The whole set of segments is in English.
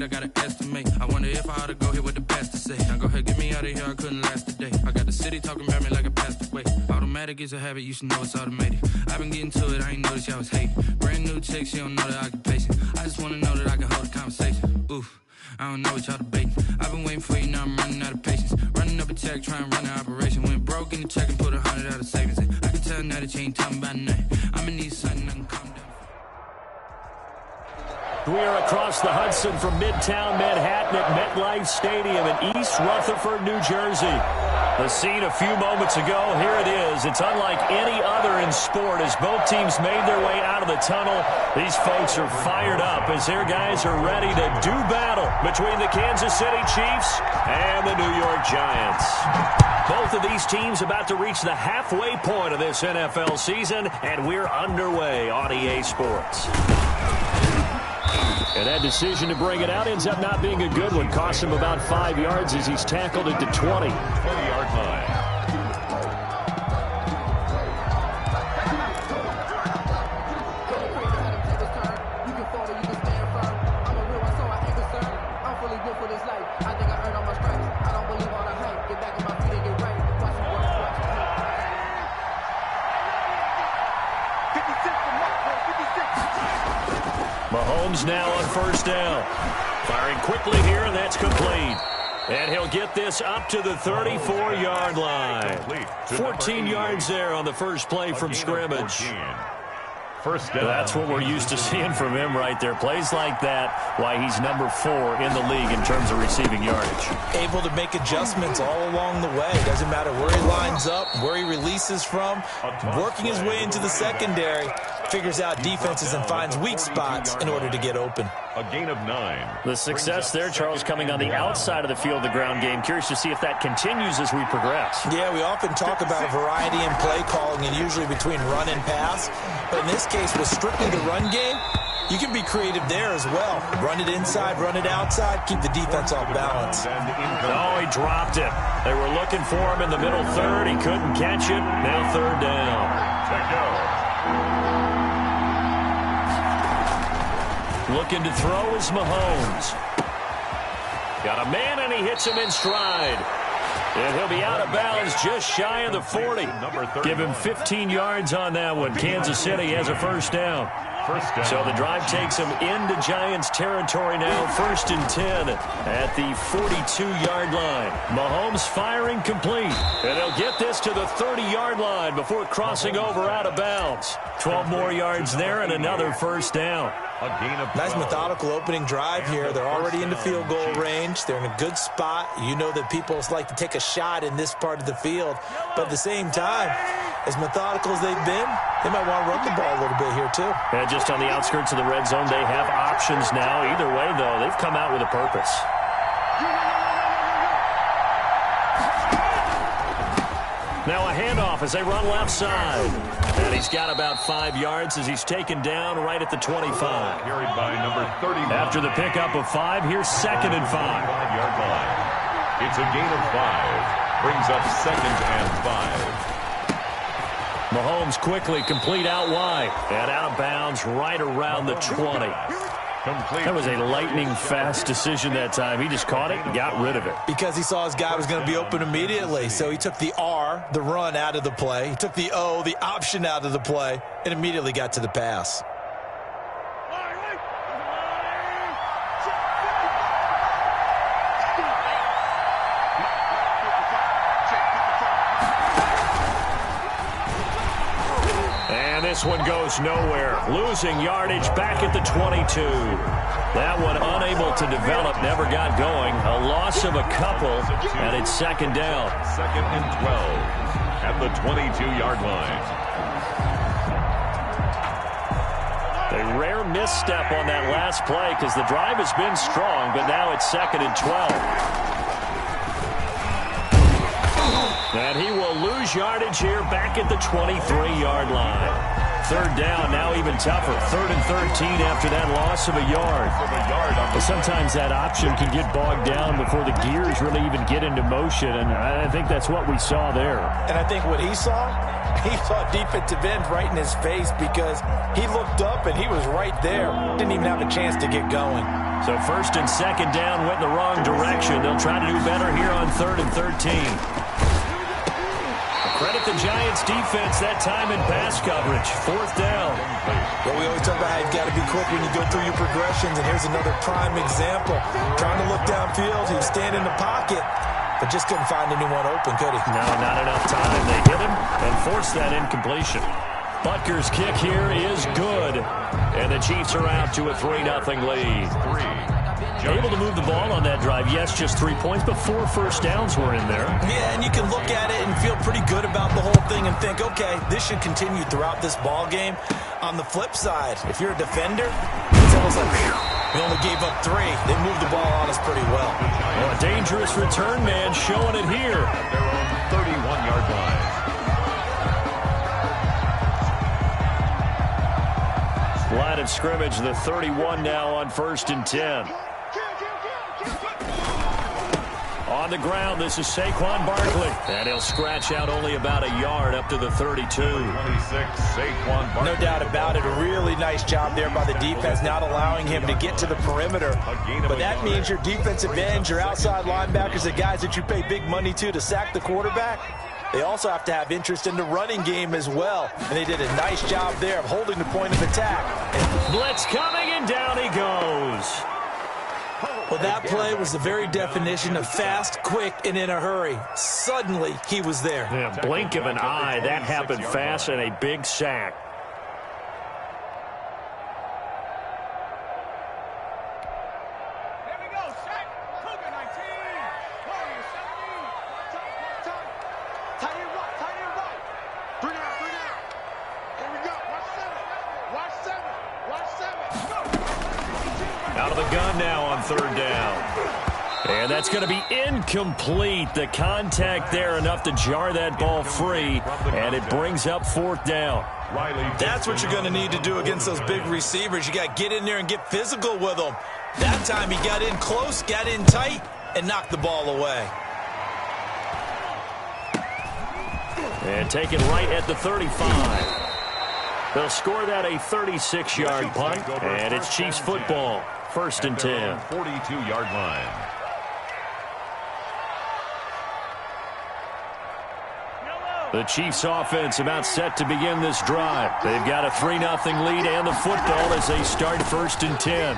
I gotta estimate. I wonder if I ought to go here with the best to say. Now go ahead, get me out of here, I couldn't last a day. I got the city talking about me like a passed away. Automatic is a habit, you should know it's automated. I've been getting to it, I ain't noticed y'all was hating. Brand new chick, she don't know the occupation. I just wanna know that I can hold a conversation. Oof, I don't know what y'all debating. I've been waiting for you, now I'm running out of patience. Running up a check, trying to run an operation. Went broke in the check and put 100 out of savings in. I can tell now that you ain't talking about nothing. I'm in need something, I can calm down. We are across the Hudson from Midtown Manhattan at MetLife Stadium in East Rutherford, New Jersey. The scene a few moments ago, here it is. It's unlike any other in sport as both teams made their way out of the tunnel. These folks are fired up as their guys are ready to do battle between the Kansas City Chiefs and the New York Giants. Both of these teams about to reach the halfway point of this NFL season, and we're underway on EA Sports. And that decision to bring it out ends up not being a good one. Cost him about 5 yards as he's tackled at the 20-yard line. Mahomes now on first down. Firing quickly here, and that's complete. And he'll get this up to the 34-yard line. 14 yards there on the first play from scrimmage. First down. That's what we're used to seeing from him right there. Plays like that, why he's number 4 in the league in terms of receiving yardage. Able to make adjustments all along the way. Doesn't matter where he lines up, where he releases from. Working his way into the secondary. Figures out defenses and finds weak spots in order to get open. A gain of 9. The success there, Charles, coming on the outside of the field, the ground game. Curious to see if that continues as we progress. Yeah, we often talk about a variety in play calling and usually between run and pass. But in this case, with strictly the run game, you can be creative there as well. Run it inside, run it outside, keep the defense off balance. Oh, he dropped it. They were looking for him in the middle third. He couldn't catch it. Now third down. Check go. Looking to throw is Mahomes. Got a man, and he hits him in stride. And he'll be out of bounds just shy of the 40. Give him 15 yards on that one. Kansas City has a first down. So the drive takes him into Giants territory now. 1st and 10 at the 42-yard line. Mahomes firing complete. And he'll get this to the 30-yard line before crossing over out of bounds. 12 more yards there and another first down. Nice methodical opening drive here. They're already into field goal range. They're in a good spot. You know that people like to take a shot in this part of the field. But at the same time, as methodical as they've been, they might want to run the ball a little bit here too. And just on the outskirts of the red zone, they have options now. Either way, though, they've come out with a purpose. Now a handoff as they run left side. And he's got about 5 yards as he's taken down right at the 25. Carried by number 30. After the pickup of 5, here's 2nd and 5. 5-yard line. It's a gain of 5. Brings up 2nd and 5. Mahomes quickly complete out wide. And out of bounds right around the 20. That was a lightning-fast decision that time. He just caught it and got rid of it. Because he saw his guy was going to be open immediately. So he took the R, the run, out of the play. He took the O, the option, out of the play, and immediately got to the pass. This one goes nowhere. Losing yardage back at the 22. That one unable to develop, never got going. A loss of a couple, and it's 2nd down. 2nd and 12 at the 22-yard line. A rare misstep on that last play because the drive has been strong, but now it's 2nd and 12. And he will lose yardage here back at the 23-yard line. Third down, now even tougher. 3rd and 13 after that loss of a yard. But sometimes that option can get bogged down before the gears really even get into motion, and I think that's what we saw there. And I think what he saw defensive end right in his face, because he looked up and he was right there. Didn't even have a chance to get going. So 1st and 2nd down went in the wrong direction. They'll try to do better here on 3rd and 13. Credit the Giants' defense that time in pass coverage. 4th down. Well, we always talk about how you've got to be quick when you go through your progressions, and here's another prime example. Trying to look downfield, he was standing in the pocket, but just couldn't find anyone open, could he? No, not enough time. They hit him and forced that incompletion. Butker's kick here is good, and the Chiefs are out to a 3-0 lead. Able to move the ball on that drive. Yes, just 3 points, but 4 first downs were in there. Yeah, and you can look at it and feel pretty good about the whole thing and think, okay, this should continue throughout this ball game. On the flip side, if you're a defender, it's almost like we only gave up 3. They moved the ball on us pretty well. Well, a dangerous return man showing it here. At their own 31-yard line. Line of scrimmage, the 31 now on 1st and 10. On the ground, this is Saquon Barkley. And he'll scratch out only about a yard up to the 32. 26, Saquon Barkley. No doubt about it. A really nice job there by the defense, not allowing him to get to the perimeter. But that means your defensive ends, your outside linebackers, the guys that you pay big money to sack the quarterback, they also have to have interest in the running game as well. And they did a nice job there of holding the point of attack. Blitz coming, and down he goes. Well, that play was the very definition of fast, quick, and in a hurry. Suddenly, he was there. Yeah, blink of an eye. That happened fast, and a big sack. Out of the gun now on 3rd down. And that's going to be incomplete. The contact there enough to jar that ball free, and it brings up 4th down. That's what you're going to need to do against those big receivers. You got to get in there and get physical with them. That time he got in close, got in tight, and knocked the ball away. And taken right at the 35. They'll score that a 36-yard punt, and it's Chiefs football. 1st and 10. 42-yard line. The Chiefs offense about set to begin this drive. They've got a 3-0 lead and the football as they start 1st and 10.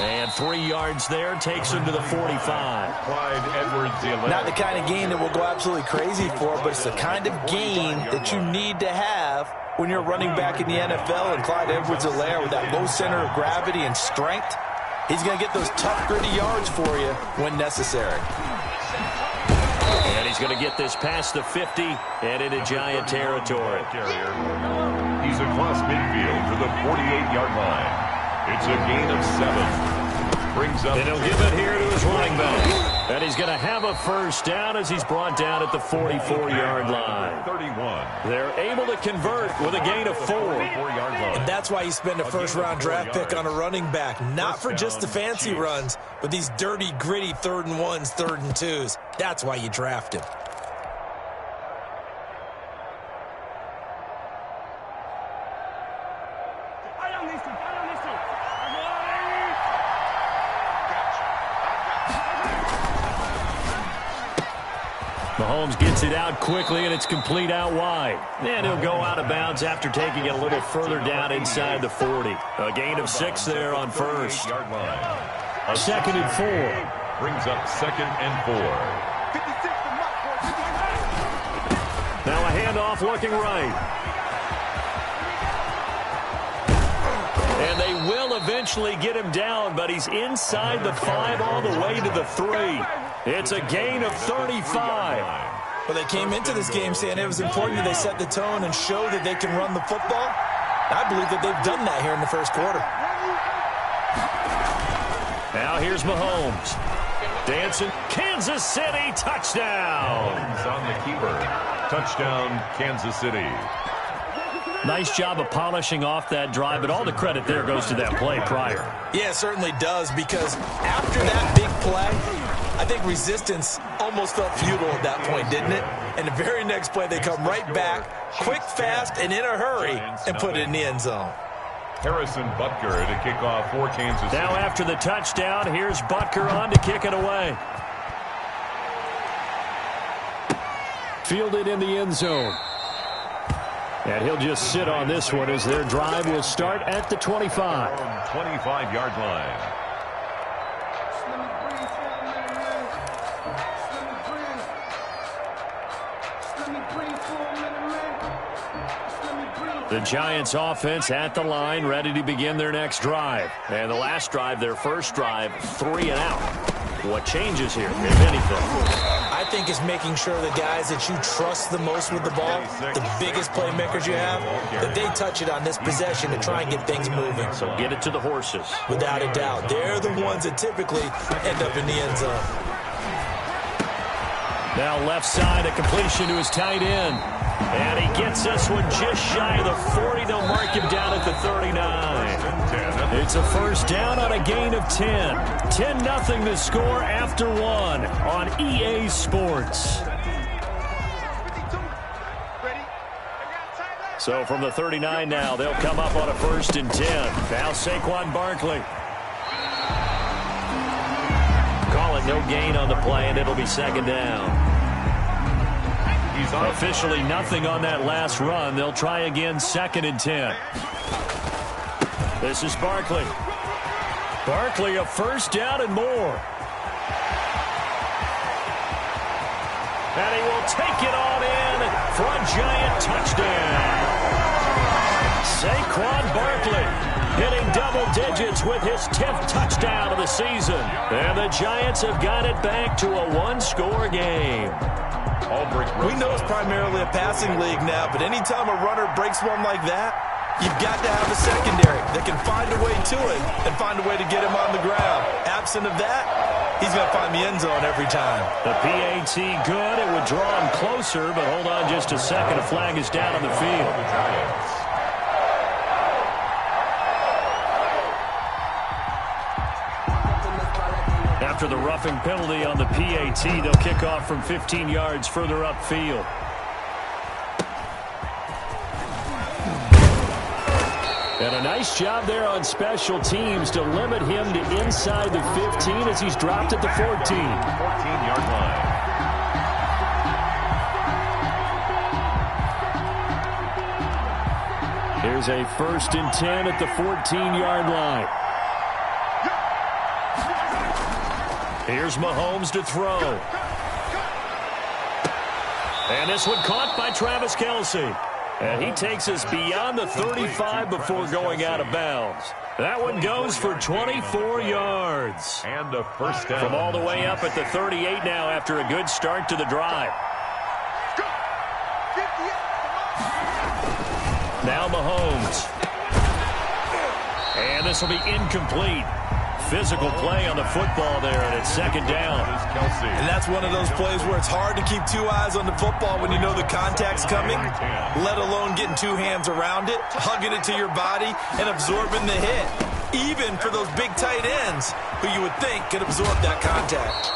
And 3 yards there takes them to the 45. Clyde Edwards-Helaire. Not the kind of game that we'll go absolutely crazy for, but it's the kind of game that you need to have when you're running back in the NFL. And Clyde Edwards-Helaire, with that low center of gravity and strength, he's going to get those tough, gritty yards for you when necessary. And he's going to get this past the 50 and into Giant territory. He's across midfield to the 48-yard line. It's a gain of 7. Brings up. And he'll give it here to his running back. And he's going to have a first down as he's brought down at the 44-yard line. 31. They're able to convert with a gain of 4. And that's why you spend a first-round draft pick on a running back. Not for just the fancy runs, but these dirty, gritty 3rd and 1s, 3rd and 2s. That's why you draft him. Mahomes gets it out quickly, and it's complete out wide. And he'll go out of bounds after taking it a little further down inside the 40. A gain of 6 there on 1st. A 2nd and 4. Brings up 2nd and 4. Now a handoff looking right. And they will eventually get him down, but he's inside the 5 all the way to the 3. It's a gain of 35. Well, they came into this game saying it was important that they set the tone and show that they can run the football. I believe that they've done that here in the first quarter. Now here's Mahomes. Dancing. Kansas City, touchdown. On the keeper. Touchdown, Kansas City. Nice job of polishing off that drive, but all the credit there goes to that play prior. Yeah, it certainly does, because after that big play, I think resistance almost felt futile at that point, didn't it? And the very next play, they come right back, quick, fast, and in a hurry, and put it in the end zone. Harrison Butker to kick off for Kansas City. Now after the touchdown, here's Butker on to kick it away. Fielded in the end zone. And he'll just sit on this one as their drive will start at the 25. 25-yard line. The Giants offense at the line, ready to begin their next drive. And the last drive, their first drive, 3 and out. What changes here, if anything? I think it's making sure the guys that you trust the most with the ball, the biggest playmakers you have, that they touch it on this possession to try and get things moving. So get it to the horses. Without a doubt. They're the ones that typically end up in the end zone. Now left side, a completion to his tight end. And he gets this one just shy of the 40. They'll mark him down at the 39. It's a first down on a gain of 10. 10-0 the score after 1 on EA Sports. So from the 39 now, they'll come up on a 1st and 10. Now Saquon Barkley. Call it no gain on the play, and it'll be 2nd down. Officially nothing on that last run. They'll try again, 2nd and 10. This is Barkley. Barkley, a first down and more. And he will take it on in for a Giant touchdown. Saquon Barkley hitting double digits with his 10th touchdown of the season. And the Giants have got it back to a 1-score game. We know it's primarily a passing league now, but anytime a runner breaks one like that, you've got to have a secondary that can find a way to it and find a way to get him on the ground. Absent of that, he's going to find the end zone every time. The PAT good. It would draw him closer, but hold on just a second. A flag is down on the field. After the roughing penalty on the PAT, they'll kick off from 15 yards further upfield. And a nice job there on special teams to limit him to inside the 15 as he's dropped at the 14. 14-yard line. Here's a 1st and 10 at the 14-yard line. Here's Mahomes to throw. And this one caught by Travis Kelce. And he takes us beyond the 35 before going out of bounds. That one goes for 24 yards. And a first down. From all the way up at the 38 now after a good start to the drive. Now Mahomes. And this will be incomplete. Physical play on the football there, and it's 2nd down. And that's one of those plays where it's hard to keep 2 eyes on the football when you know the contact's coming, let alone getting 2 hands around it, hugging it to your body, and absorbing the hit, even for those big tight ends who you would think could absorb that contact.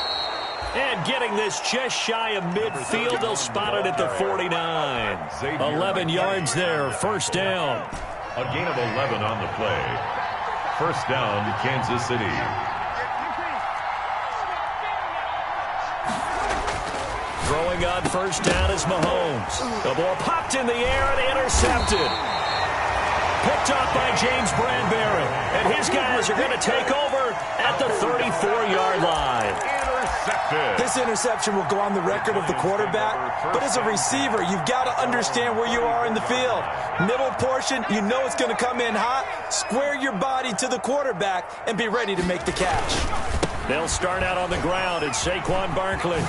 And getting this just shy of midfield, they'll spot it at the 49. 11 yards there, 1st down. A gain of 11 on the play. First down to Kansas City. Throwing on 1st down is Mahomes. The ball popped in the air and intercepted. Picked up by James Bradbury. And his guys are going to take over at the 34-yard line. This interception will go on the record of the quarterback, but as a receiver, you've got to understand where you are in the field. Middle portion, you know it's going to come in hot. Square your body to the quarterback and be ready to make the catch. They'll start out on the ground. It's Saquon Barkley.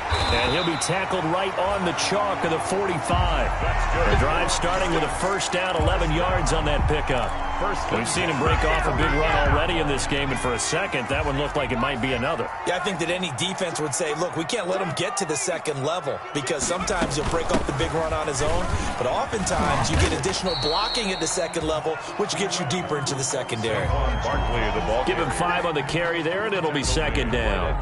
And he'll be tackled right on the chalk of the 45. The drive starting with a first down, 11 yards on that pickup. We've seen him break off a big run already in this game, and for a second, that one looked like it might be another. Yeah, I think that any defense would say, look, we can't let him get to the second level, because sometimes he'll break off the big run on his own, but oftentimes you get additional blocking at the second level, which gets you deeper into the secondary. Give him 5 on the carry there, and it'll be second down.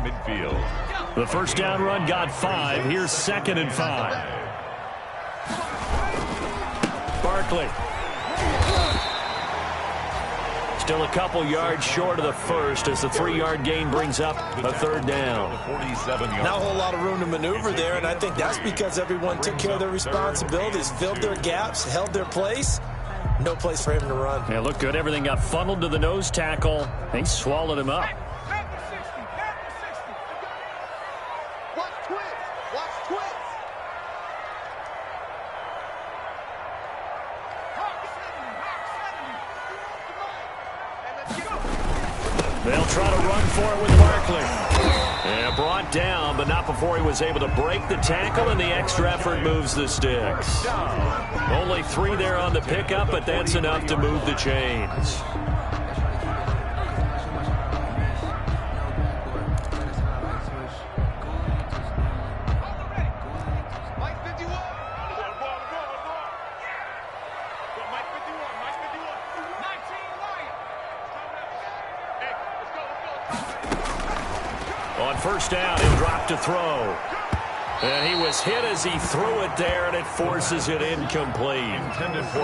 The first down run got 5. Here's 2nd and 5. Barkley. Still a couple yards short of the first as the 3-yard gain brings up a third down. Not a whole lot of room to maneuver there, and I think that's because everyone took care of their responsibilities, filled their gaps, held their place. No place for him to run. Yeah, looked good. Everything got funneled to the nose tackle. They swallowed him up. They'll try to run for it with Barkley. And brought down, but not before he was able to break the tackle, and the extra effort moves the sticks. Only 3 there on the pickup, but that's enough to move the chains. On first down, he'll drop to throw. And he was hit as he threw it there, and it forces it incomplete.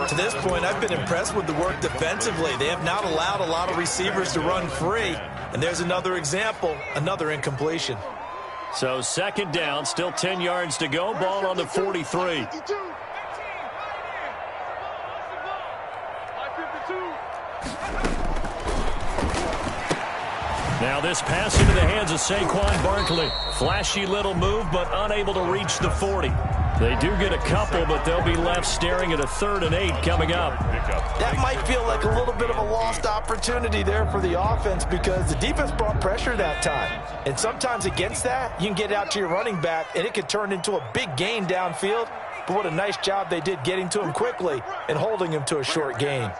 To this point, I've been impressed with the work defensively. They have not allowed a lot of receivers to run free. And there's another example, another incompletion. So second down, still 10 yards to go. Ball on the 43. Now this pass into the hands of Saquon Barkley. Flashy little move, but unable to reach the 40. They do get a couple, but they'll be left staring at a 3rd and 8 coming up. That might feel like a little bit of a lost opportunity there for the offense because the defense brought pressure that time. And sometimes against that, you can get out to your running back, and it could turn into a big gain downfield. But what a nice job they did getting to him quickly and holding him to a short gain.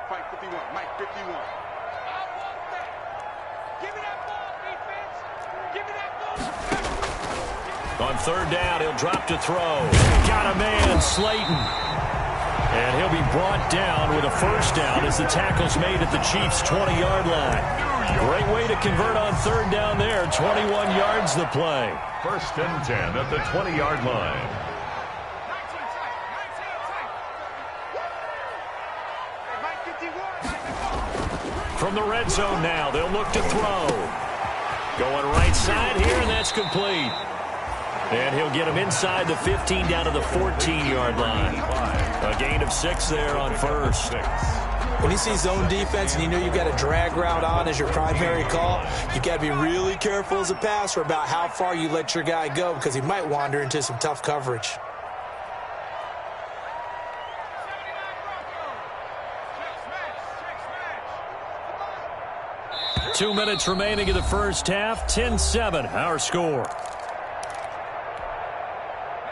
On third down, he'll drop to throw. Got a man, Slayton. And he'll be brought down with a first down as the tackle's made at the Chiefs' 20-yard line. Great way to convert on third down there. 21 yards the play. 1st and 10 at the 20-yard line. From the red zone now, they'll look to throw. Going right side here, and that's complete. And he'll get him inside the 15 down to the 14-yard line. A gain of 6 there on first. When you see zone defense and you know you've got a drag route on as your primary call, you've got to be really careful as a passer about how far you let your guy go because he might wander into some tough coverage. Two minutes remaining in the first half. 10-7, our score.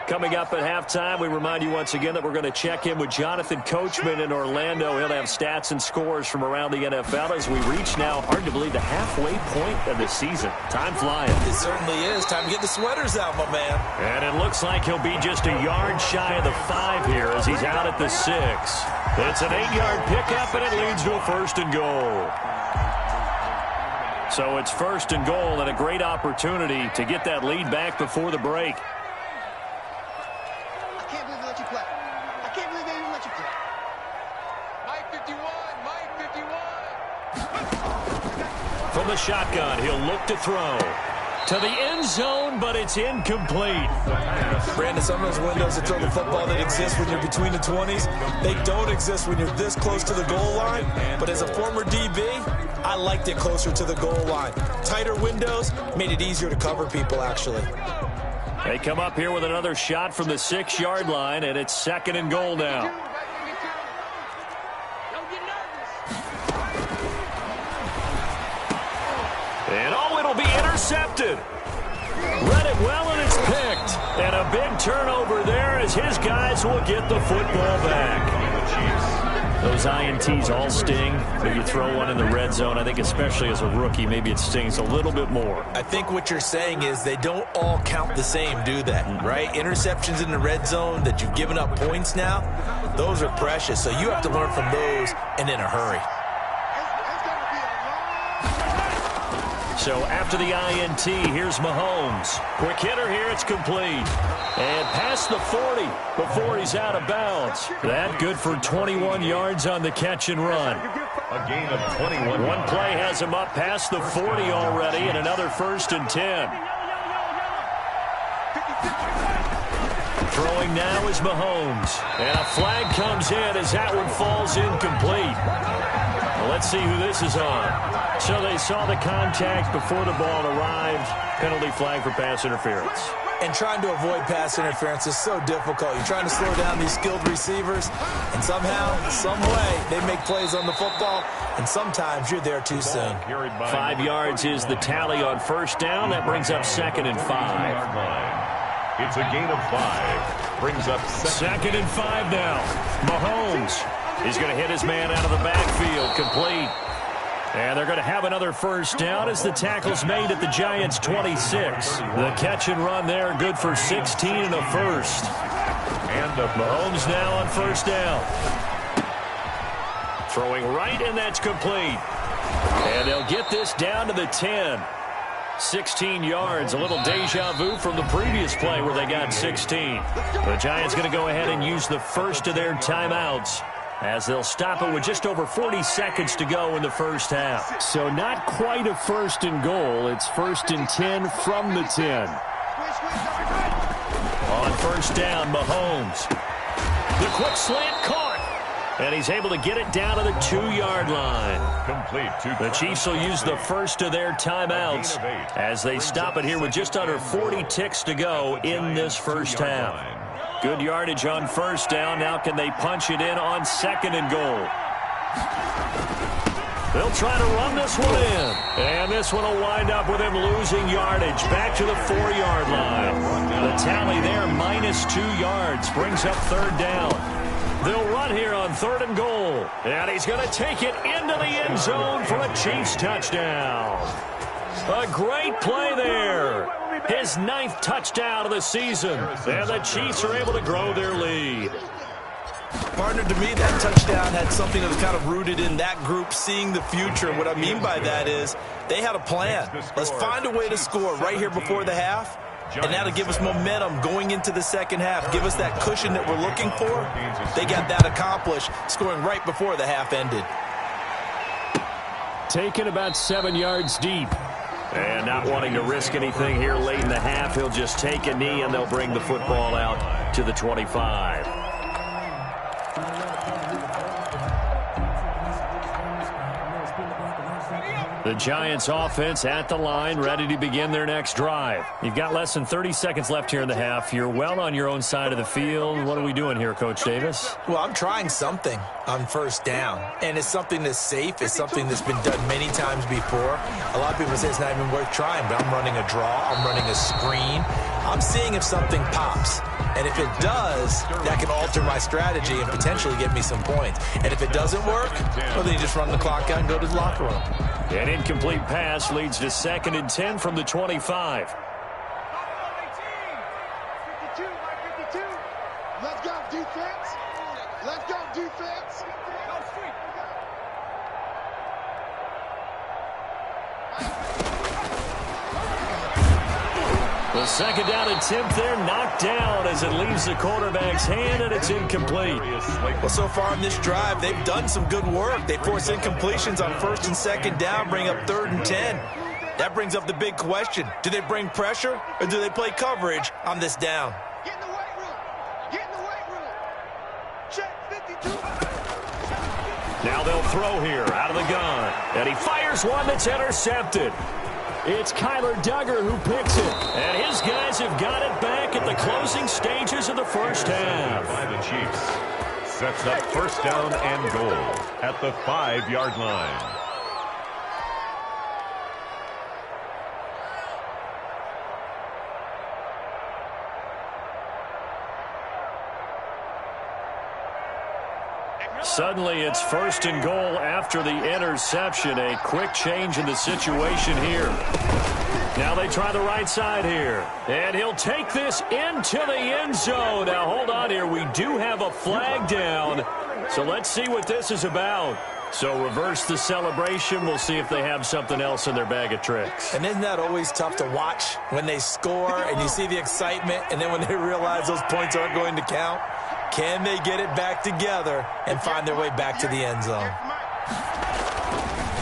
Coming up at halftime, we remind you once again that we're going to check in with Jonathan Coachman in Orlando. He'll have stats and scores from around the NFL as we reach now, hard to believe, the halfway point of the season. Time flying. It certainly is. Time to get the sweaters out, my man. And it looks like he'll be just a yard shy of the 5 here as he's out at the 6. It's an 8-yard pickup, and it leads to a 1st and goal. So it's 1st and goal and a great opportunity to get that lead back before the break. From the shotgun, he'll look to throw to the end zone, but it's incomplete. Brandon, some of those windows to throw the football that exist when you're between the 20s, they don't exist when you're this close to the goal line. But as a former DB, I liked it closer to the goal line. Tighter windows made it easier to cover people, actually. They come up here with another shot from the 6-yard line, and it's 2nd and goal now. And oh, it'll be intercepted. Read it well, and it's picked. And a big turnover there as his guys will get the football back. Those INTs all sting, but you throw one in the red zone, I think especially as a rookie, maybe it stings a little bit more. I think what you're saying is they don't all count the same, do they? Right? Interceptions in the red zone that you've given up points now, those are precious. So you have to learn from those and in a hurry. So after the INT, here's Mahomes. Quick hitter here, it's complete. And past the 40 before he's out of bounds. That good for 21 yards on the catch and run. A gain of 21. One play has him up past the 40 already, and another 1st and 10. Throwing now is Mahomes. And a flag comes in as that one falls incomplete. Well, let's see who this is on. So they saw the contact before the ball arrived. Penalty flag for pass interference. And trying to avoid pass interference is so difficult. You're trying to slow down these skilled receivers, and somehow, some way, they make plays on the football, and sometimes you're there too soon. 5 yards is the tally on 1st down. That brings up 2nd and 5. It's a gain of 5. Brings up 2nd and 5 now. Mahomes. He's going to hit his man out of the backfield. Complete. And they're going to have another 1st down as the tackle's made at the Giants' 26. The catch and run there, good for 16 and a 1st. And Mahomes now on 1st down. Throwing right, and that's complete. And they'll get this down to the 10. 16 yards, a little deja vu from the previous play where they got 16. The Giants going to go ahead and use the first of their timeouts, as they'll stop it with just over 40 seconds to go in the 1st half. So not quite a 1st and goal. It's 1st and 10 from the 10. On 1st down, Mahomes. The quick slant caught. And he's able to get it down to the 2-yard line. complete. The Chiefs will use the first of their timeouts as they stop it here with just under 40 ticks to go in this 1st half. Good yardage on 1st down. Now can they punch it in on 2nd and goal? They'll try to run this one in. And this one will wind up with him losing yardage back to the 4-yard line. The tally there, -2 yards, brings up 3rd down. They'll run here on 3rd and goal. And he's going to take it into the end zone for a Chiefs touchdown. A great play there. His 9th touchdown of the season. And the Chiefs are able to grow their lead. Partner, to me, that touchdown had something that was kind of rooted in that group seeing the future. What I mean by that is they had a plan. Let's find a way to score right here before the half. And that'll give us momentum going into the 2nd half. Give us that cushion that we're looking for. They got that accomplished, scoring right before the half ended. Taken about 7 yards deep. And not wanting to risk anything here late in the half, he'll just take a knee and they'll bring the football out to the 25. The Giants offense at the line, ready to begin their next drive. You've got less than 30 seconds left here in the half. You're well on your own side of the field. What are we doing here, Coach Davis? Well, I'm trying something on 1st down, and it's something that's safe. It's something that's been done many times before. A lot of people say it's not even worth trying, but I'm running a draw. I'm running a screen. I'm seeing if something pops. And if it does, that can alter my strategy and potentially get me some points. And if it doesn't work, well, then you just run the clock out and go to the locker room. An incomplete pass leads to 2nd and 10 from the 25. Let's go, defense. Let's go, defense. The 2nd down attempt there knocked down as it leaves the quarterback's hand, and it's incomplete. Well, so far in this drive, they've done some good work. They force incompletions on 1st and 2nd down, bring up 3rd and 10. That brings up the big question. Do they bring pressure, or do they play coverage on this down? Get in the weight room. Get in the weight room. Check 52. Now they'll throw here out of the gun. And he fires one that's intercepted. It's Kyler Duggar who picks it. And his guys have got it back at the closing stages of the 1st half. By the Chiefs. Sets up 1st down and goal at the 5-yard line. Suddenly it's 1st and goal after the interception. A quick change in the situation here. Now they try the right side here. And he'll take this into the end zone. Now hold on here. We do have a flag down. So let's see what this is about. So reverse the celebration. We'll see if they have something else in their bag of tricks. And isn't that always tough to watch when they score and you see the excitement, and then when they realize those points aren't going to count? Can they get it back together and find their way back to the end zone?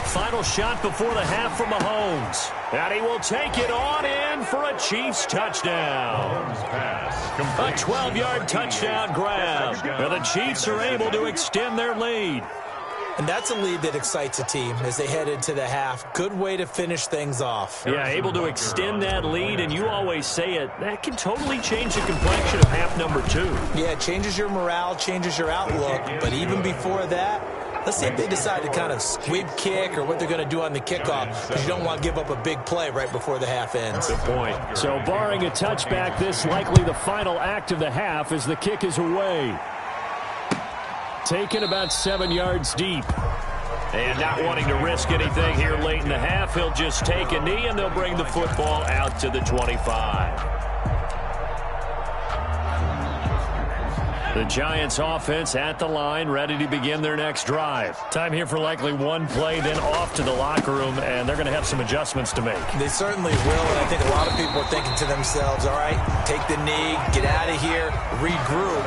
Final shot before the half from Mahomes. And he will take it on in for a Chiefs touchdown. A 12-yard touchdown grab. And the Chiefs are able to extend their lead. And that's a lead that excites a team as they head into the half. Good way to finish things off. Yeah, able to extend that lead, and you always say it, that can totally change the complexion of half number 2. Yeah, it changes your morale, changes your outlook. But even before that, let's see if they decide to kind of squib kick or what they're going to do on the kickoff, because you don't want to give up a big play right before the half ends. Good point. So barring a touchback, this likely the final act of the half as the kick is away. Taken about 7 yards deep. And not wanting to risk anything here late in the half, he'll just take a knee, and they'll bring the football out to the 25. The Giants offense at the line, ready to begin their next drive. Time here for likely one play, then off to the locker room, and they're going to have some adjustments to make. They certainly will, and I think a lot of people are thinking to themselves, all right, take the knee, get out of here, regroup.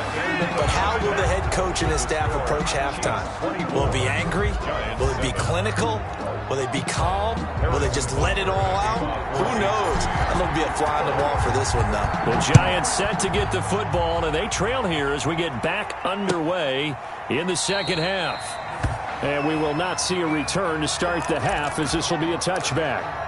But how will the head coach and his staff approach halftime? Will it be angry? Will it be clinical? Will they be calm? Will they just let it all out? Who knows? I'm going to be a fly on the wall for this one, though. The Giants set to get the football, and they trail here as we get back underway in the second half. And we will not see a return to start the half, as this will be a touchback.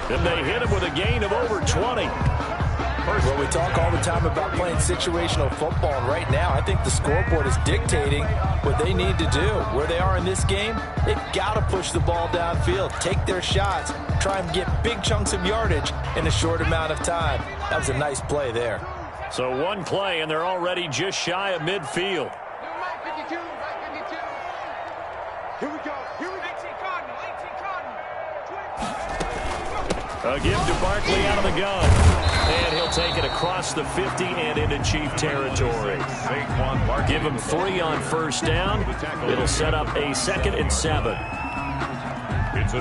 And they hit him with a gain of over 20. Well, we talk all the time about playing situational football, and right now I think the scoreboard is dictating what they need to do. Where they are in this game, they've got to push the ball downfield, take their shots, try and get big chunks of yardage in a short amount of time. That was a nice play there. So one play, and they're already just shy of midfield. Here we go. A give to Barkley out of the gun. And he'll take it across the 50 and into Chief territory. Give him 3 on first down. It'll set up a 2nd and 7.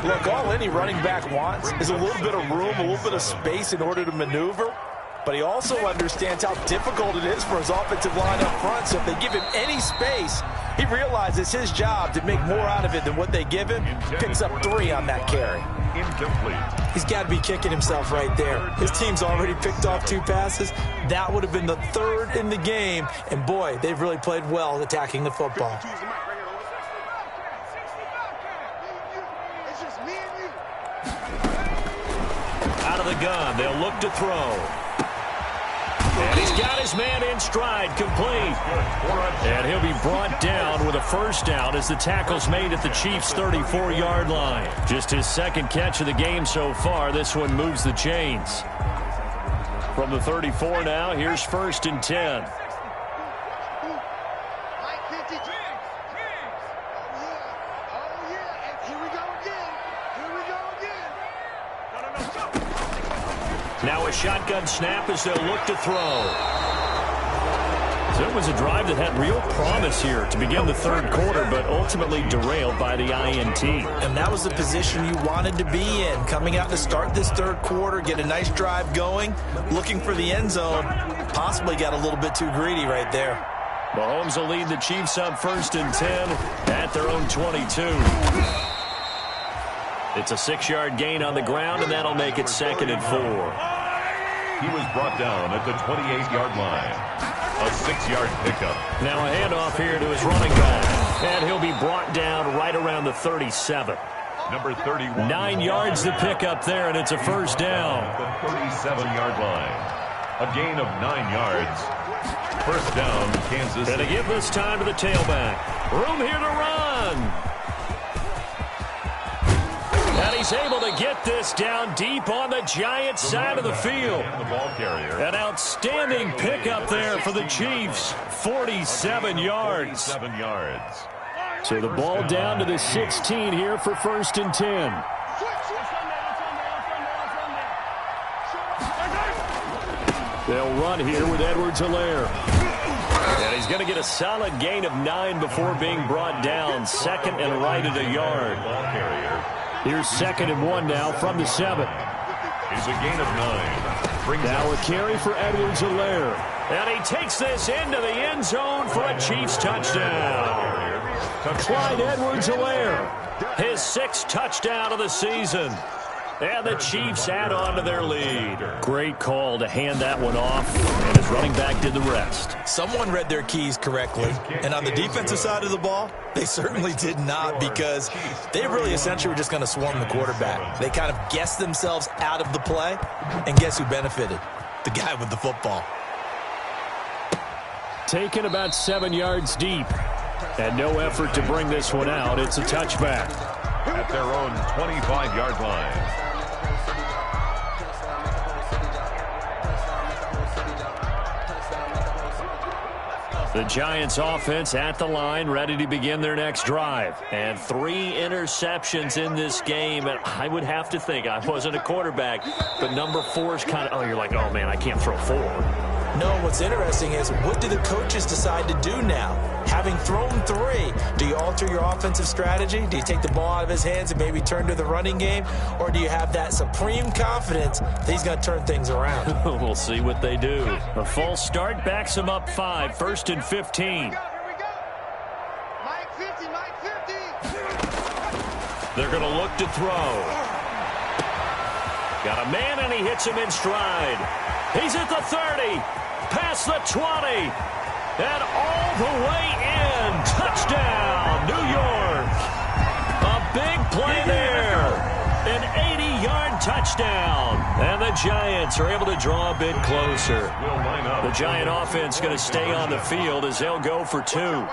Look, all any running back wants is a little bit of room, a little bit of space in order to maneuver. But he also understands how difficult it is for his offensive line up front. So if they give him any space, he realizes his job to make more out of it than what they give him. Picks up 3 on that carry. Incomplete. He's got to be kicking himself right there. His team's already picked off 2 passes. That would have been the 3rd in the game. And, boy, they've really played well attacking the football. Out of the gun, they'll look to throw. And he's got his man in stride, complete. And he'll be brought down with a first down as the tackle's made at the Chiefs' 34-yard line. Just his 2nd catch of the game so far. This one moves the chains. From the 34 now, here's 1st and 10. Now a shotgun snap as they'll look to throw. So it was a drive that had real promise here to begin the 3rd quarter, but ultimately derailed by the INT. And that was the position you wanted to be in. Coming out to start this 3rd quarter, get a nice drive going, looking for the end zone. Possibly got a little bit too greedy right there. Mahomes will lead the Chiefs up 1st and 10 at their own 22. It's a 6-yard gain on the ground, and that'll make it 2nd and 4. He was brought down at the 28-yard line. A 6-yard pickup. Now a handoff here to his running back. And he'll be brought down right around the 37. Number 31. 9 yards to pick up there, and it's a first down. The 37-yard line. A gain of 9 yards. First down, Kansas City. And to give this time to the tailback. Room here to run. And he's able to get this down deep on the Giants' side of the field. An outstanding pickup there for the Chiefs. 47 yards. So the ball down to the 16 here for 1st and 10. They'll run here with Edwards-Helaire. And he's going to get a solid gain of 9 before being brought down. 2nd and right at a yard. Here's 2nd and 1 now from the 7. He's a gain of 9. Now a carry for Edwards-Helaire. And he takes this into the end zone for a Chiefs touchdown. Clyde Edwards-Helaire, his 6th touchdown of the season. And the Chiefs add on to their lead. Great call to hand that one off, and his running back did the rest. Someone read their keys correctly, and on the defensive side of the ball, they certainly did not, because they really essentially were just going to swarm the quarterback. They kind of guessed themselves out of the play, and guess who benefited? The guy with the football. Taken about 7 yards deep, and no effort to bring this one out. It's a touchback. At their own 25-yard line. The Giants offense at the line, ready to begin their next drive. And 3 interceptions in this game. And I would have to think, I wasn't a quarterback, but number 4 is kind of, oh, you're like, oh, man, I can't throw 4. No, what's interesting is, what do the coaches decide to do now? Having thrown 3, do you alter your offensive strategy? Do you take the ball out of his hands and maybe turn to the running game? Or do you have that supreme confidence that he's going to turn things around? We'll see what they do. A false start backs him up 5, 1st and 15. Here we go. Mike 50, Mike 50. They're going to look to throw. Got a man, and he hits him in stride. He's at the 30, past the 20, and all the way in. Touchdown, New York. A big play there. An 80-yard touchdown. And the Giants are able to draw a bit closer. The Giant offense going to stay on the field as they'll go for 2.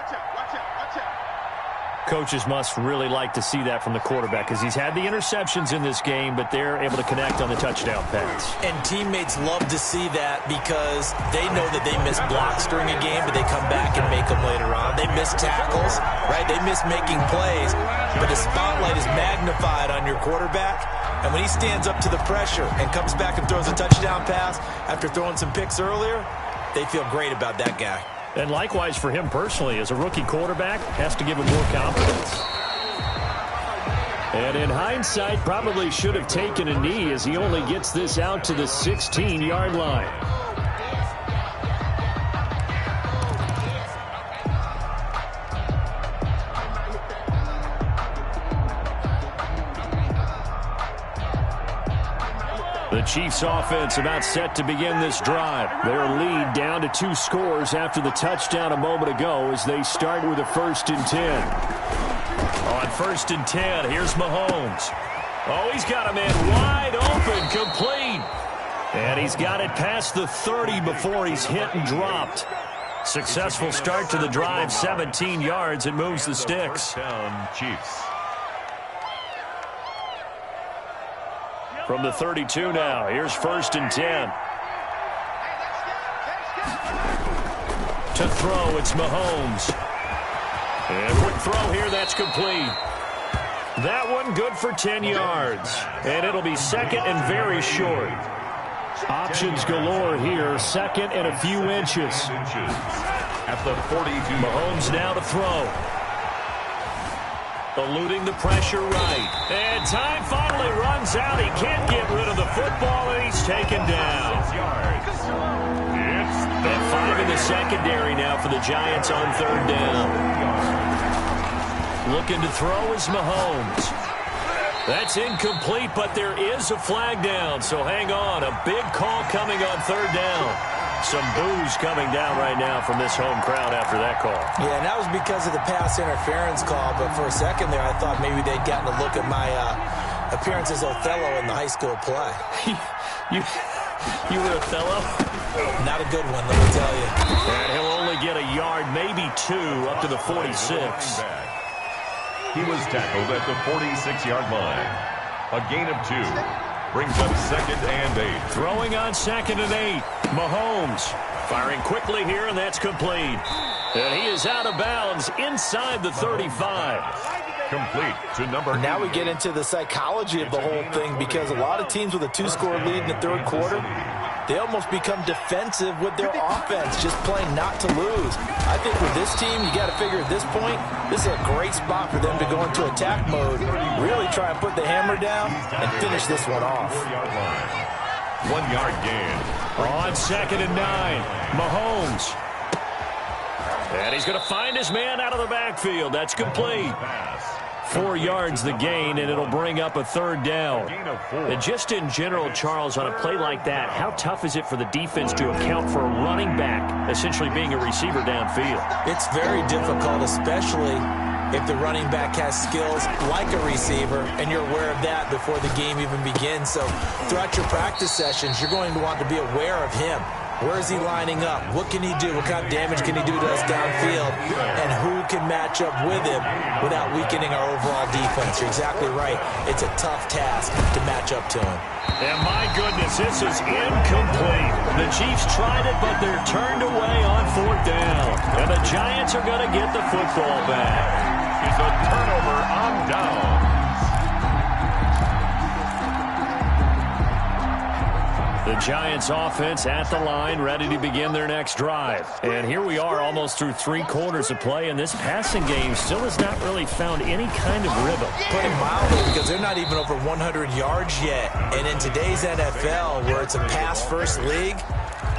Coaches must really like to see that from the quarterback, because he's had the interceptions in this game, but they're able to connect on the touchdown pass. And teammates love to see that, because they know that they miss blocks during a game, but they come back and make them later on. They miss tackles, right? They miss making plays, but the spotlight is magnified on your quarterback. And when he stands up to the pressure and comes back and throws a touchdown pass after throwing some picks earlier, they feel great about that guy. And likewise for him personally, as a rookie quarterback, has to give him more confidence. And in hindsight, probably should have taken a knee, as he only gets this out to the 16-yard line. The Chiefs offense about set to begin this drive. Their lead down to 2 scores after the touchdown a moment ago, as they start with a 1st and 10. On 1st and 10, here's Mahomes. Oh, he's got a man wide open, complete. And he's got it past the 30 before he's hit and dropped. Successful start to the drive, 17 yards, and moves the sticks. Down, Chiefs. From the 32 now, here's 1st and 10. To throw, it's Mahomes. And quick throw here, that's complete. That one good for 10 yards. And it'll be 2nd and very short. Options galore here, 2nd and a few inches. At the 42. Mahomes now to throw. Eluding the pressure right. And time finally runs out. He can't get rid of the football, and he's taken down. And 5 in the secondary now for the Giants on 3rd down. Looking to throw is Mahomes. That's incomplete, but there is a flag down, so hang on. A big call coming on 3rd down. Some boos coming down right now from this home crowd after that call. Yeah, and that was because of the pass interference call, but for a second there I thought maybe they'd gotten a look at my appearance as Othello in the high school play. You were Othello? Not a good one, let me tell you. And he'll only get a yard, maybe 2, up to the 46. He was tackled at the 46-yard line. A gain of 2. Brings up 2nd and 8. Throwing on 2nd and 8. Mahomes firing quickly here, and that's complete. And he is out of bounds inside the 35. Complete to number 8. Now we get into the psychology of the whole thing, because a lot of teams with a 2-score lead in the third quarter, they almost become defensive with their offense, just playing not to lose. I think with this team, you got to figure at this point, this is a great spot for them to go into attack mode, really try and put the hammer down and finish this one off. 1 yard gain. On 2nd and 9, Mahomes. And he's going to find his man out of the backfield. That's complete. 4 yards the gain, and it'll bring up a 3rd down. And just in general, Charles, on a play like that, how tough is it for the defense to account for a running back essentially being a receiver downfield? It's very difficult, especially if the running back has skills like a receiver, and you're aware of that before the game even begins. So throughout your practice sessions, you're going to want to be aware of him. Where is he lining up? What can he do? What kind of damage can he do to us downfield? And who can match up with him without weakening our overall defense? You're exactly right. It's a tough task to match up to him. And my goodness, this is incomplete. The Chiefs tried it, but they're turned away on 4th down. And the Giants are going to get the football back. It's a turnover on down. The Giants offense at the line, ready to begin their next drive. And here we are almost through 3 quarters of play, and this passing game still has not really found any kind of rhythm. Put it mildly, because they're not even over 100 yards yet. And in today's NFL, where it's a pass-first league,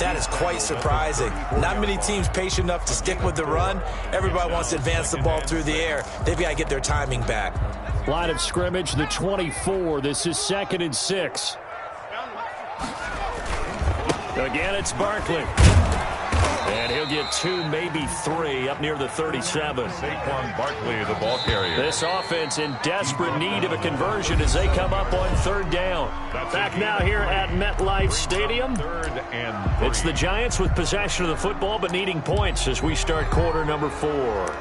that is quite surprising. Not many teams patient enough to stick with the run. Everybody wants to advance the ball through the air. They've got to get their timing back. Line of scrimmage, the 24. This is 2nd and 6. Again, it's Barkley. And he'll get 2, maybe 3, up near the 37. Saquon Barkley, the ball carrier. This offense in desperate need of a conversion as they come up on 3rd down. Back now here at MetLife Stadium. 3rd and 3. It's the Giants with possession of the football, but needing points as we start quarter number 4.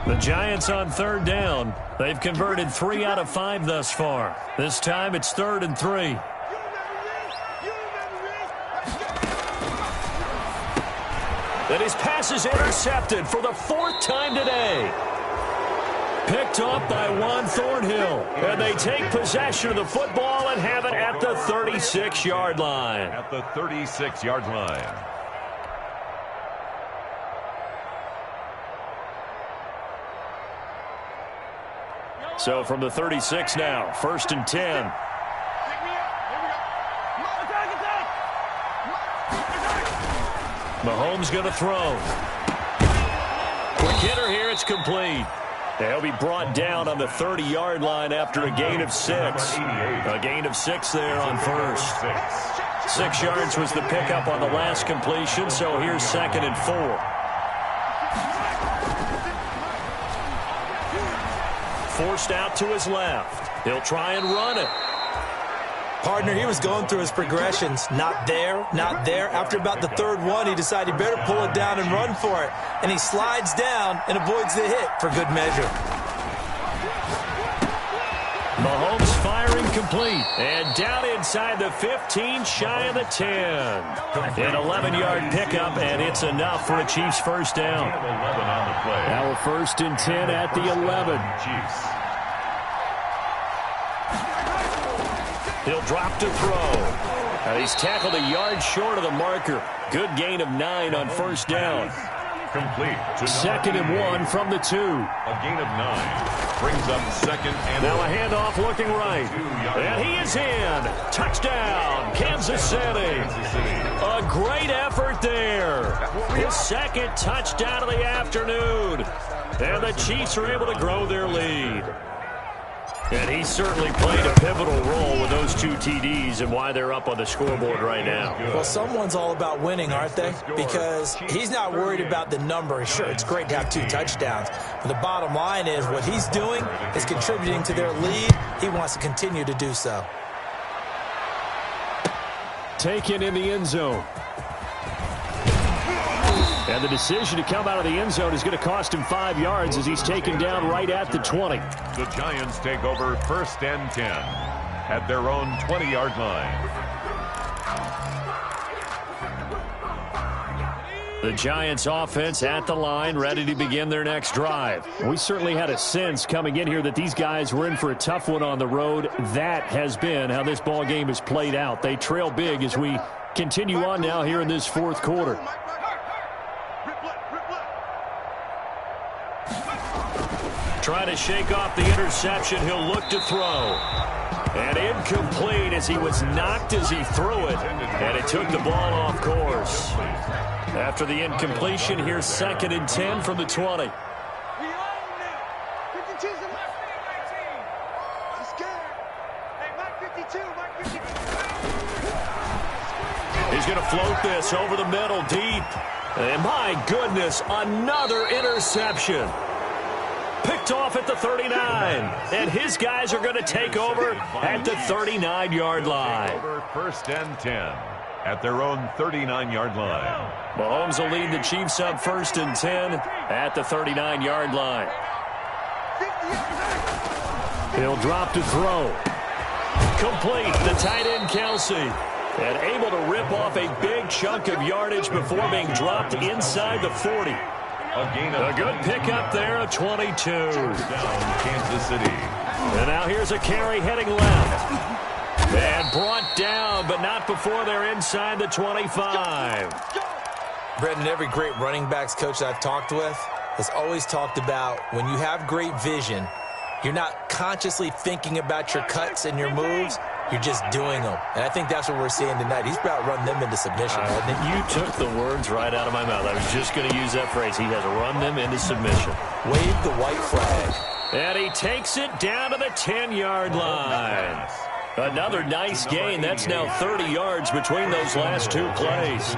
The Giants on 3rd down. They've converted 3 out of 5 thus far. This time it's 3rd and 3. And his pass is intercepted for the 4th time today. Picked off by Juan Thornhill. And they take possession of the football and have it at the 36-yard line. At the 36-yard line. So from the 36 now, 1st and 10. Mahomes going to throw. Quick hitter here, it's complete. They'll be brought down on the 30-yard line after a gain of 6. A gain of 6 there on 1st. 6 yards was the pickup on the last completion, so here's 2nd and 4. Forced out to his left. He'll try and run it. Partner, he was going through his progressions. Not there, not there. After about the 3rd one, he decided he better pull it down and run for it. And he slides down and avoids the hit for good measure. Mahomes firing complete. And down inside the 15, shy of the 10. An 11-yard pickup, and it's enough for a Chiefs 1st down. Now a 1st and 10 at the 11. Chiefs. He'll drop to throw. And he's tackled a yard short of the marker. Good gain of 9 on 1st down. Complete. 2nd and 1 from the 2. A gain of 9. Brings up 2nd and now a handoff looking right. And he is in. Touchdown, Kansas City. A great effort there. His 2nd touchdown of the afternoon. And the Chiefs are able to grow their lead. And he certainly played a pivotal role with those 2 TDs and why they're up on the scoreboard right now. Well, someone's all about winning, aren't they? Because he's not worried about the number. Sure, it's great to have 2 touchdowns. But the bottom line is what he's doing is contributing to their lead. He wants to continue to do so. Taken in the end zone. And the decision to come out of the end zone is going to cost him 5 yards as he's taken down right at the 20. The Giants take over 1st and 10 at their own 20-yard line. The Giants offense at the line, ready to begin their next drive. We certainly had a sense coming in here that these guys were in for a tough one on the road. That has been how this ball game has played out. They trail big as we continue on now here in this 4th quarter. Trying to shake off the interception. He'll look to throw. And incomplete as he was knocked as he threw it. And it took the ball off course. After the incompletion, here's 2nd and 10 from the 20. He's going to float this over the middle deep. And my goodness, another interception. Picked off at the 39. And his guys are going to take over at the 39-yard line. Over 1st and 10 at their own 39-yard line. Mahomes will lead the Chiefs up 1st and 10 at the 39-yard line. He'll drop to throw. Complete. The tight end, Kelsey. And able to rip off a big chunk of yardage before being dropped inside the 40. A good pickup there, a 22. Down Kansas City. And now here's a carry heading left. And brought down, but not before they're inside the 25. Brendan, every great running backs coach I've talked with has always talked about when you have great vision, you're not consciously thinking about your cuts and your moves. You're just doing them. And I think that's what we're seeing tonight. He's about running them into submission. You took the words right out of my mouth. I was just going to use that phrase. He has run them into submission. Wave the white flag. And he takes it down to the 10-yard line. Another nice gain. That's now 30 yards between those last 2 plays.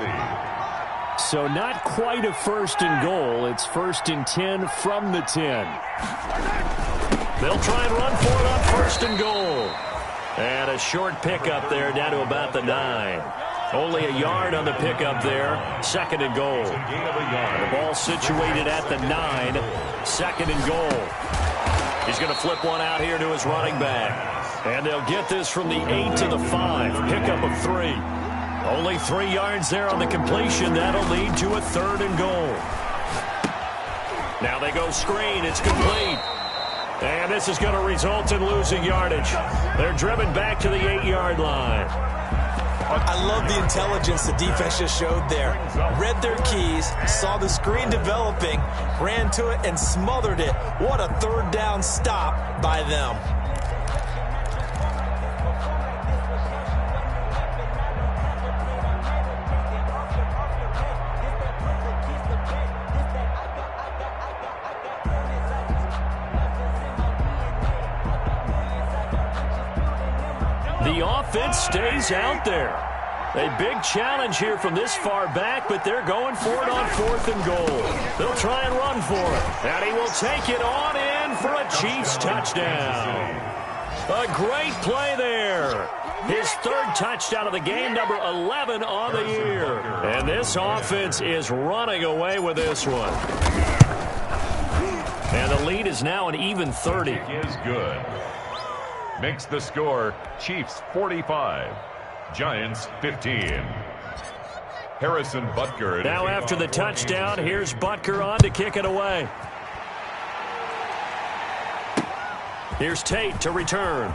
So not quite a 1st and goal. It's 1st and 10 from the 10. They'll try and run for it on 1st and goal. And a short pickup there down to about the 9. Only a yard on the pickup there. 2nd and goal. The ball situated at the 9. 2nd and goal. He's going to flip one out here to his running back. And they'll get this from the 8 to the 5. Pickup of 3. Only 3 yards there on the completion. That'll lead to a 3rd and goal. Now they go screen. It's complete. And this is going to result in losing yardage. They're driven back to the 8-yard line. I love the intelligence the defense just showed there. Read their keys, saw the screen developing, ran to it, and smothered it. What a 3rd down stop by them. The offense stays out there. A big challenge here from this far back, but they're going for it on 4th and goal. They'll try and run for it. And he will take it on in for a Chiefs touchdown. A great play there. His 3rd touchdown of the game, number 11 on the year. And this offense is running away with this one. And the lead is now an even 30. Is good. Makes the score Chiefs 45, Giants 15. Harrison Butker. Now after the touchdown, here's Butker on to kick it away. Here's Tate to return.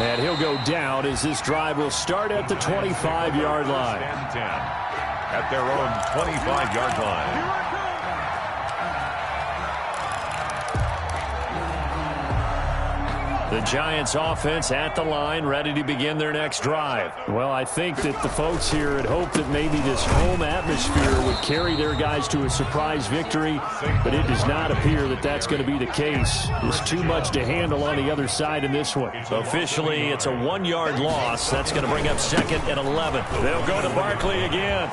And he'll go down as this drive will start at the 25-yard line. 10 at their own 25-yard line. The Giants offense at the line, ready to begin their next drive. Well, I think that the folks here had hoped that maybe this home atmosphere would carry their guys to a surprise victory, but it does not appear that that's going to be the case. There's too much to handle on the other side in this one. Officially, it's a 1-yard loss. That's going to bring up 2nd and 11. They'll go to Barkley again.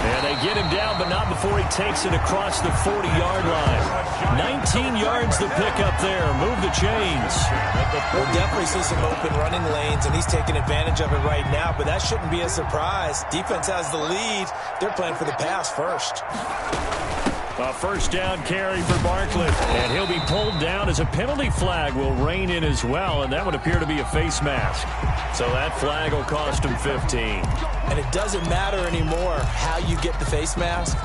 And they get him down, but not before he takes it across the 40-yard line. 19 yards to pick up there. Move the chains. We'll definitely see some open running lanes, and he's taking advantage of it right now, but that shouldn't be a surprise. Defense has the lead. They're playing for the pass first. A first down carry for Barkley. And he'll be pulled down as a penalty flag will rein in as well, and that would appear to be a face mask. So that flag will cost him 15. And it doesn't matter anymore how you get the face mask.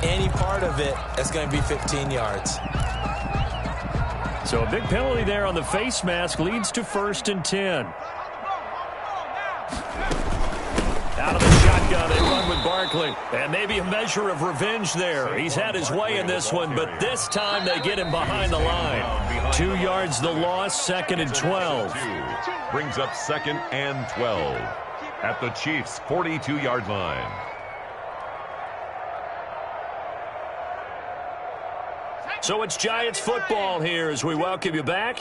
Any part of it is going to be 15 yards. So a big penalty there on the face mask leads to 1st and 10. Out of the shotgun, they run with Barkley. And maybe a measure of revenge there. He's had his way in this one, but this time they get him behind the line. 2 yards the loss, 2nd and 12. Brings up 2nd and 12 at the Chiefs' 42-yard line. So it's Giants football here as we welcome you back.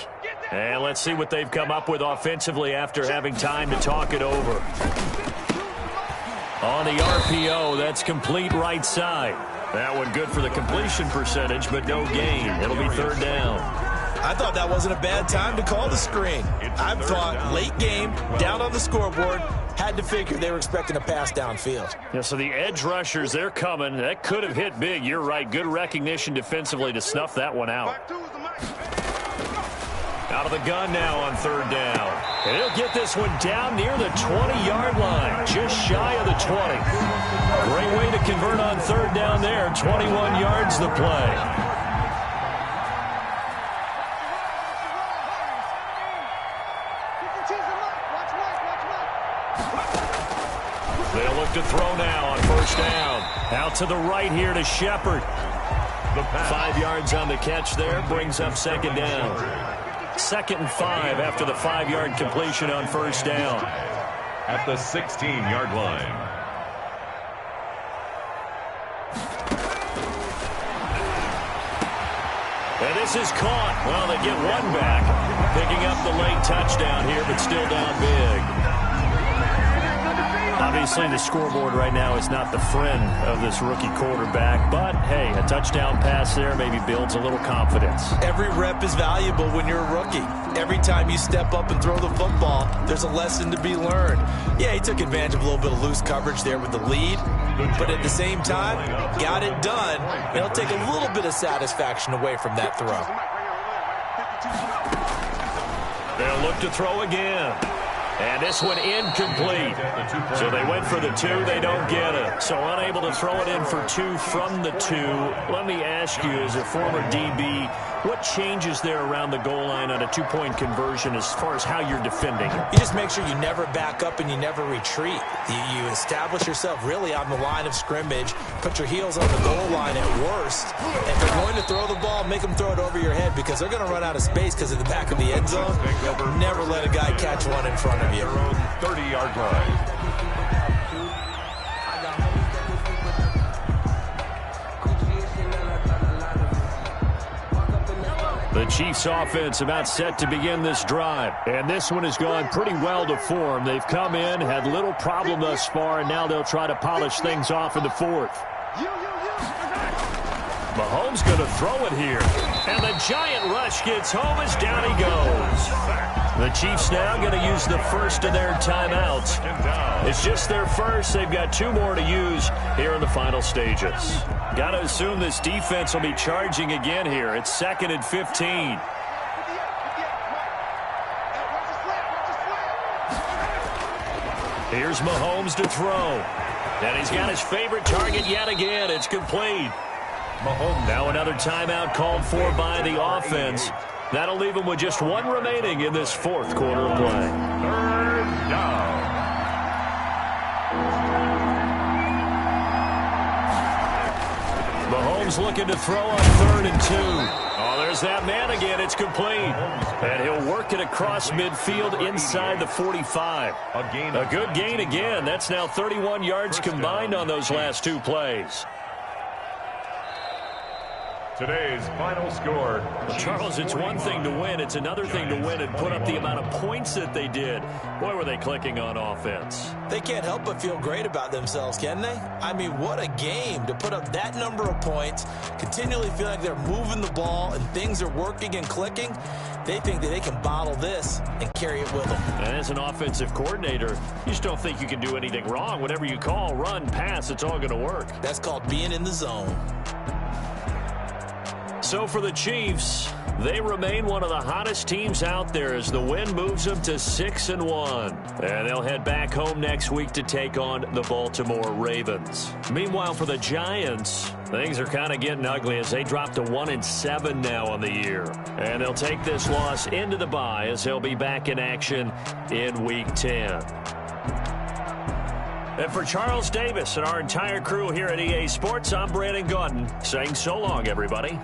And let's see what they've come up with offensively after having time to talk it over. On the RPO, that's complete right side. That one good for the completion percentage, but no gain. It'll be 3rd down. I thought that wasn't a bad time to call the screen. I thought late game, down on the scoreboard, had to figure they were expecting a pass downfield. Yeah, so the edge rushers, they're coming. That could have hit big. You're right. Good recognition defensively to snuff that one out. Out of the gun now on 3rd down. And he'll get this one down near the 20-yard line, just shy of the 20. Great way to convert on 3rd down there. 21 yards the play. They'll look to throw now on 1st down. Out to the right here to Shepard. 5 yards on the catch there, brings up 2nd down. 2nd and 5 after the 5-yard completion on 1st down. At the 16-yard line. And this is caught. Well, they get one back. Picking up the late touchdown here, but still down big. Obviously, the scoreboard right now is not the friend of this rookie quarterback. But, hey, a touchdown pass there maybe builds a little confidence. Every rep is valuable when you're a rookie. Every time you step up and throw the football, there's a lesson to be learned. Yeah, he took advantage of a little bit of loose coverage there with the lead. But at the same time, got it done. It'll take a little bit of satisfaction away from that throw. They'll look to throw again. And this one incomplete. So they went for the 2. They don't get it. So unable to throw it in for 2 from the 2. Let me ask you, as a former DB, what changes there around the goal line on a 2-point conversion as far as how you're defending? You just make sure you never back up and you never retreat. You establish yourself really on the line of scrimmage. Put your heels on the goal line at worst. And if they're going to throw the ball, make them throw it over your head because they're going to run out of space because of the back of the end zone. Never let a guy catch one in front of you. 30-yard line. The Chiefs offense about set to begin this drive. And this one has gone pretty well to form. They've come in, had little problem thus far, and now they'll try to polish things off in the 4th. Mahomes going to throw it here. And the giant rush gets home as down he goes. The Chiefs now going to use the first of their timeouts. It's just their first. They've got 2 more to use here in the final stages. Got to assume this defense will be charging again here. It's 2nd and 15. Here's Mahomes to throw. And he's got his favorite target yet again. It's complete. Mahomes. Now another timeout called for by the offense. That'll leave him with just 1 remaining in this 4th quarter of play. 3rd down. Mahomes looking to throw on 3rd and 2. Oh, There's that man again. It's complete. And he'll work it across midfield inside the 45. A good gain again. That's now 31 yards combined on those last two plays. Today's final score. Well, Charles, it's one thing to win. It's another thing to win and put up the amount of points that they did. Boy, were they clicking on offense. They can't help but feel great about themselves, can they? I mean, what a game to put up that number of points, continually feel like they're moving the ball and things are working and clicking. They think that they can bottle this and carry it with them. And as an offensive coordinator, you just don't think you can do anything wrong. Whatever you call, run, pass, it's all going to work. That's called being in the zone. So for the Chiefs, they remain one of the hottest teams out there as the win moves them to 6-1. And they'll head back home next week to take on the Baltimore Ravens. Meanwhile, for the Giants, things are kind of getting ugly as they drop to 1-7 now on the year. And they'll take this loss into the bye as they'll be back in action in Week 10. And for Charles Davis and our entire crew here at EA Sports, I'm Brandon Gaudin saying so long, everybody.